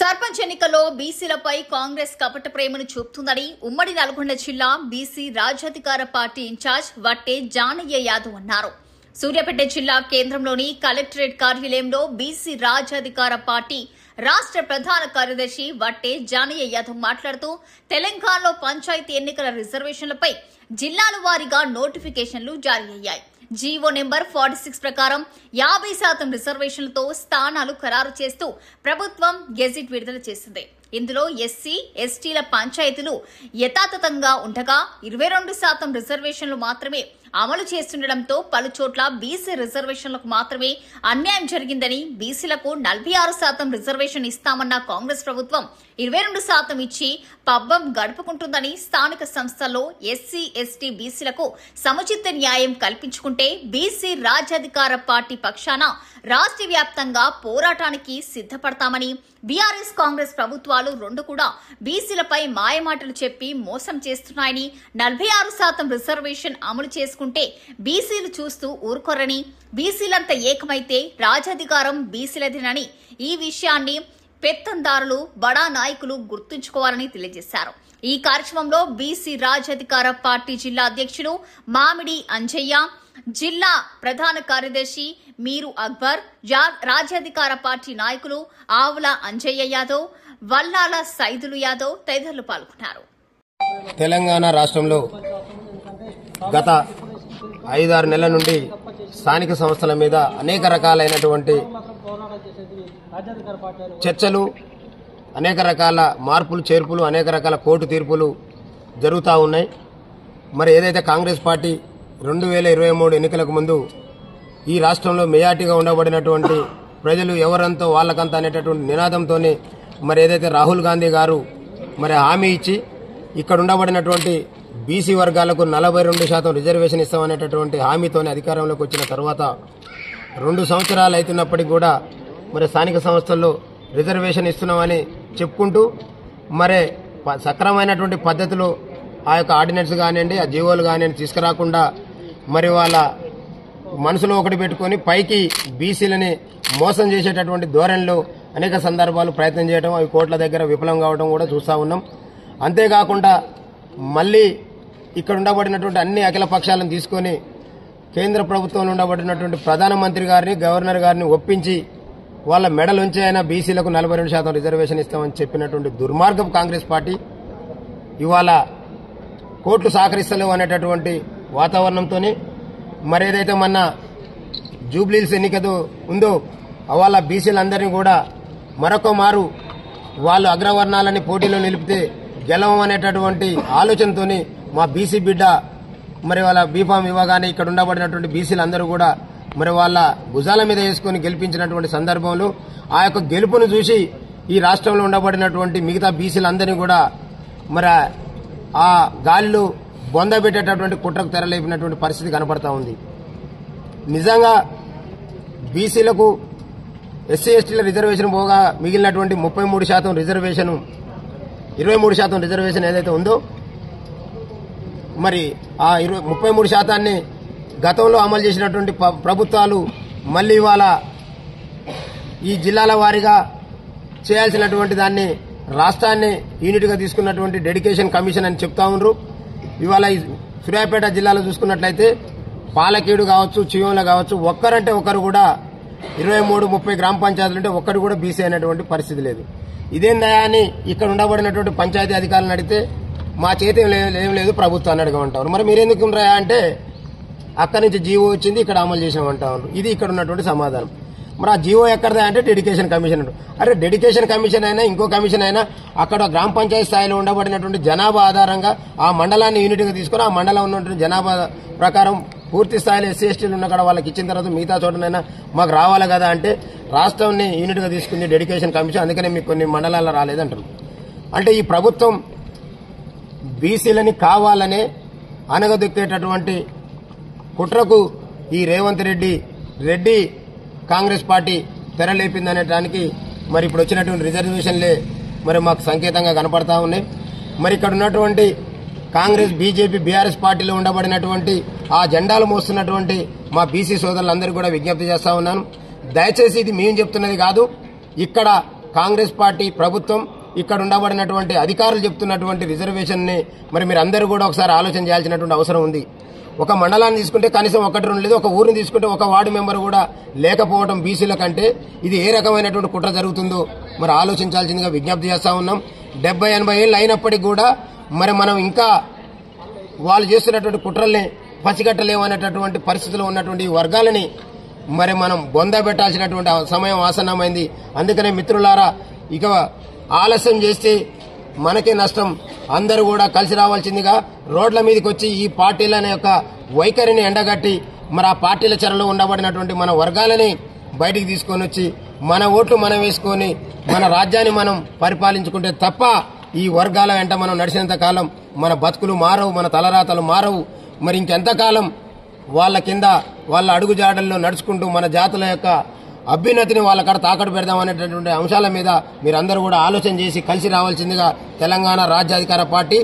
సర్పంచ్ ఎన్నికల్లో బీసీలపై కాంగ్రెస్ కపట ప్రేమను చూపుతుందని ఉమ్మడి నల్గొండ జిల్లా బీసీ రాజ్యాధికార పార్టీ ఇన్ఛార్జ్ వట్టే జానయ్య యాదవ్ అన్నారు. సూర్యాపేట జిల్లా కేంద్రంలోని కలెక్టరేట్ కార్యాలయంలో బీసీ రాజ్యాధికార పార్టీ రాష్ట్ర ప్రధాన కార్యదర్శి వట్టే జానయ్య యాదవ్ మాట్లాడుతూ తెలంగాణలో పంచాయతీ ఎన్నికల రిజర్వేషన్లపై జిల్లాల వారీగా నోటిఫికేషన్లు జారీ అయ్యాయి. జీవో నెంబర్ 46 ప్రకారం 50% రిజర్వేషన్లతో స్థానాలు ఖరారు చేస్తూ ప్రభుత్వం గెజిట్ విడుదల చేసింది. ఇందులో ఎస్సీ, ఎస్టీల పంచాయతీలు యథాతథంగా ఉండగా 22% రిజర్వేషన్లు మాత్రమే అమలు చేస్తుండటంతో పలుచోట్ల బీసీ రిజర్వేషన్లకు మాత్రమే అన్యాయం జరిగిందని, బీసీలకు 46% రిజర్వేషన్ ఇస్తామన్న కాంగ్రెస్ ప్రభుత్వం 22% ఇచ్చి పబ్బం గడుపుకుంటుందని, స్థానిక సంస్థల్లో ఎస్సీ, ఎస్టీ, బీసీలకు సముచిత న్యాయం కల్పించుకుంటే బీసీ రాజ్యాధికార పార్టీ పక్షాన రాష్ట్ర వ్యాప్తంగా పోరాటానికి సిద్దపడతామని, బీఆర్ఎస్ కాంగ్రెస్ ప్రభుత్వాలు రెండు కూడా బీసీలపై మాయమాటలు చెప్పి మోసం చేస్తున్నాయని, 46% రిజర్వేషన్ అమలు చేసుకుంటే బీసీలు చూస్తూ ఊరుకోరని, బీసీలంతా ఏకమైతే రాజ్యాధికారం బీసీలదేనని, ఈ విషయాన్ని పెత్తందారులు బడా నాయకులు గుర్తుంచుకోవాలని తెలియజేశారు. ఈ కార్యక్రమంలో బీసీ రాజ్యాధికార పార్టీ జిల్లా అధ్యక్షుడు మామిడి అంజయ్య, జిల్లా ప్రధాన కార్యదర్శి మీరు అక్బర్, రాజ్యాధికార పార్టీ నాయకులు ఆవుల అంజయ్య యాదవ్, వల్లాల సైదులు యాదవ్ తదితరులు పాల్గొన్నారు. తెలంగాణ రాష్ట్రంలో గత 5-6 నెలల నుండి స్థానిక సంస్థల మీద అనేక రకాలైనటువంటి చర్చలు, అనేక రకాల మార్పులు చేర్పులు, అనేక రకాల కోర్టు తీర్పులు జరుగుతూ ఉన్నాయి. మరి ఏదైతే కాంగ్రెస్ పార్టీ 2023 ఎన్నికలకు ముందు ఈ రాష్ట్రంలో మెజార్టీగా ఉండబడినటువంటి ప్రజలు ఎవరంతో వాళ్ళకంతా అనేటటువంటి నినాదంతోనే మరి ఏదైతే రాహుల్ గాంధీ గారు మరి హామీ ఇచ్చి ఇక్కడ ఉండబడినటువంటి బీసీ వర్గాలకు 42% రిజర్వేషన్ ఇస్తామనేటటువంటి హామీతోనే అధికారంలోకి వచ్చిన తర్వాత 2 సంవత్సరాలు అవుతున్నప్పటికీ కూడా మరి స్థానిక సంస్థల్లో రిజర్వేషన్ ఇస్తున్నామని చెప్పుకుంటూ మరి సక్రమైనటువంటి పద్ధతిలో ఆ యొక్క ఆర్డినెన్స్ కానివ్వండి, ఆ జీవోలు కానివ్వండి తీసుకురాకుండా మరి వాళ్ళ మనసులో ఒకటి పెట్టుకుని పైకి బీసీలని మోసం చేసేటటువంటి ధోరణిలో అనేక సందర్భాలు ప్రయత్నం చేయడం, అవి కోర్టుల దగ్గర విఫలం కావడం కూడా చూస్తూ ఉన్నాం. అంతేకాకుండా మళ్ళీ ఇక్కడ ఉండబడినటువంటి అన్ని అఖిల పక్షాలను తీసుకొని కేంద్ర ప్రభుత్వంలో ఉండబడినటువంటి ప్రధానమంత్రి గారిని, గవర్నర్ గారిని ఒప్పించి వాళ్ళ మెడలుంచి అయినా బీసీలకు 42% రిజర్వేషన్ ఇస్తామని చెప్పినటువంటి దుర్మార్గపు కాంగ్రెస్ పార్టీ ఇవాళ కోర్టులు సహకరిస్తలేవు అనేటటువంటి వాతావరణంతోనే మరి ఏదైతే మొన్న జూబ్లీహిల్స్ ఎన్నికతో ఉందో అవాళ బీసీలందరినీ కూడా మరొక మారు వాళ్ళు అగ్రవర్ణాలని పోటీలో నిలిపితే గెలవం అనేటటువంటి ఆలోచనతోని మా బీసీ బిడ్డ మరి వాళ్ళ బీఫామ్ ఇవ్వగానే ఇక్కడ ఉండబడినటువంటి బీసీలందరూ కూడా మరి వాళ్ళ భుజాల మీద వేసుకుని గెలిపించినటువంటి సందర్భంలో ఆ యొక్క గెలుపును చూసి ఈ రాష్ట్రంలో ఉండబడినటువంటి మిగతా బీసీలందరినీ కూడా మరి ఆ గాలిలో బొందబెట్టేటటువంటి కుట్రకు తెరలేపినటువంటి పరిస్థితి కనపడతా ఉంది. నిజంగా బీసీలకు ఎస్సీ ఎస్టీల రిజర్వేషన్ పోగా మిగిలినటువంటి 33% రిజర్వేషన్, 23% రిజర్వేషన్ ఏదైతే ఉందో మరి ఆ 33% గతంలో అమలు చేసినటువంటి ప్రభుత్వాలు మళ్లీ ఇవాళ ఈ జిల్లాల వారీగా చేయాల్సినటువంటి దాన్ని రాష్ట్రాన్ని యూనిట్గా తీసుకున్నటువంటి డెడికేషన్ కమిషన్ అని చెప్తా ఉన్నారు. ఇవాళ ఈ సూర్యాపేట జిల్లాలో చూసుకున్నట్లయితే పాలకీడు కావచ్చు, చివంలో కావచ్చు, ఒక్కరంటే ఒకరు కూడా 23-30 గ్రామ పంచాయతీలు ఉంటే ఒక్కడు కూడా బీసీ అనేటువంటి పరిస్థితి లేదు. ఇదేందయా అని ఇక్కడ ఉండబడినటువంటి పంచాయతీ అధికారులను అడిగితే మా చేతి ఏం లేదు ప్రభుత్వాన్ని అడగమంటారు. మరి మీరెందుకు ఉన్నాయా అంటే అక్కడి నుంచి జీవో వచ్చింది, ఇక్కడ అమలు చేసినామంటా ఉన్నారు. ఇది ఇక్కడ ఉన్నటువంటి సమాధానం. మరి ఆ జీవో ఎక్కడదా అంటే డెడికేషన్ కమిషన్. అరే డెడికేషన్ కమిషన్ అయినా ఇంకో కమిషన్ అయినా అక్కడ గ్రామ పంచాయతీ స్థాయిలో ఉండబడినటువంటి జనాభా ఆధారంగా ఆ మండలాన్ని యూనిట్గా తీసుకుని ఆ మండలం ఉన్నటువంటి జనాభా ప్రకారం పూర్తి స్థాయిలో ఎస్సీ ఎస్టీలు ఉన్న కూడా వాళ్ళకి ఇచ్చిన తర్వాత మిగతా చోటనైనా మాకు రావాలి కదా అంటే రాష్ట్రాన్ని యూనిట్గా తీసుకుంది డెడికేషన్ కమిషన్, అందుకనే మీకు కొన్ని మండలాల్లో రాలేదంటారు. అంటే ఈ ప్రభుత్వం బీసీలని కావాలనే అనగదొక్కేటటువంటి కుట్రకు ఈ రేవంత్ రెడ్డి కాంగ్రెస్ పార్టీ తెరలేపిందనేటానికి మరి ఇప్పుడు వచ్చినటువంటి రిజర్వేషన్లే మరి మాకు సంకేతంగా కనపడతా ఉన్నాయి. మరి ఇక్కడ ఉన్నటువంటి కాంగ్రెస్, బీజేపీ, బీఆర్ఎస్ పార్టీలో ఉండబడినటువంటి ఆ జెండాలు మోస్తున్నటువంటి మా బీసీ సోదరులందరికీ కూడా విజ్ఞప్తి చేస్తా ఉన్నాను. దయచేసి ఇది మేము చెప్తున్నది కాదు, ఇక్కడ కాంగ్రెస్ పార్టీ ప్రభుత్వం ఇక్కడ ఉండబడినటువంటి అధికారులు చెప్తున్నటువంటి రిజర్వేషన్ ని మరి మీరు అందరూ కూడా ఒకసారి ఆలోచన చేయాల్సినటువంటి అవసరం ఉంది. ఒక మండలాన్ని తీసుకుంటే కనీసం 1-2 లేదు, ఒక ఊరిని తీసుకుంటే ఒక వార్డు మెంబర్ కూడా లేకపోవడం బీసీల కంటే ఇది ఏ రకమైనటువంటి కుట్ర జరుగుతుందో మరి ఆలోచించాల్సిందిగా విజ్ఞప్తి చేస్తా ఉన్నాం. 70-80 ఏళ్ళు అయినప్పటికీ కూడా మరి మనం ఇంకా వాళ్ళు చేస్తున్నటువంటి కుట్రల్ని పసిగట్టలేమనేటటువంటి పరిస్థితుల్లో ఉన్నటువంటి ఈ వర్గాలని మరి మనం బొందబెట్టాల్సినటువంటి సమయం ఆసన్నమైంది. అందుకనే మిత్రులారా, ఇక ఆలస్యం చేస్తే మనకే నష్టం. అందరూ కూడా కలిసి రావాల్సిందిగా రోడ్ల మీదకి వచ్చి ఈ పార్టీల యొక్క వైఖరిని ఎండగట్టి మరి ఆ పార్టీల చెరలో ఉండబడినటువంటి మన వర్గాలని బయటికి తీసుకొని వచ్చి మన ఓట్లు మనం వేసుకొని మన రాజ్యాన్ని మనం పరిపాలించుకుంటే తప్ప ఈ వర్గాల వెంట మనం నడిచినంత కాలం మన బతుకులు మారవు, మన తలరాతలు మారవు. మరి ఇంకెంతకాలం వాళ్ళ కింద వాళ్ళ అడుగుజాడల్లో నడుచుకుంటూ మన జాతుల యొక్క అభ్యున్నతిని వాళ్ళ కాడ తాకట్టు పెడదామనేటటువంటి అంశాల మీద మీరందరూ కూడా ఆలోచన చేసి కలిసి రావాల్సిందిగా తెలంగాణ రాజ్యాధికార పార్టీ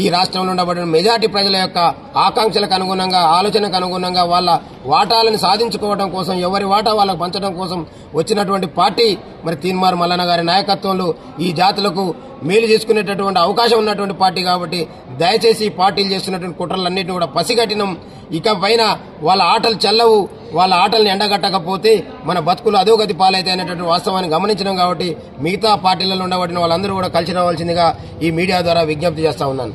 ఈ రాష్ట్రంలో ఉండబడిన మెజార్టీ ప్రజల యొక్క ఆకాంక్షలకు అనుగుణంగా, ఆలోచనకు అనుగుణంగా వాళ్ళ వాటాలను సాధించుకోవడం కోసం, ఎవరి వాటా వాళ్ళకు పంచడం కోసం వచ్చినటువంటి పార్టీ మరి తీన్మార్ మల్లన్న గారి నాయకత్వంలో ఈ జాతులకు మేలు చేసుకునేటటువంటి అవకాశం ఉన్నటువంటి పార్టీ. కాబట్టి దయచేసి ఈ పార్టీలు చేస్తున్నటువంటి కుట్రలన్నింటినీ కూడా పసిగట్టినం. ఇక పైన వాళ్ళ ఆటలు చెల్లవు, వాళ్ళ ఆటల్ని ఎండగట్టకపోతే మన బతుకులు అధోగతి పాలైతే అనేటువంటి వాస్తవాన్ని గమనించడం. కాబట్టి మిగతా పార్టీలలో ఉండబడిన వాళ్ళందరూ కూడా కలిసి రావాల్సిందిగా ఈ మీడియా ద్వారా విజ్ఞప్తి చేస్తా ఉన్నాను.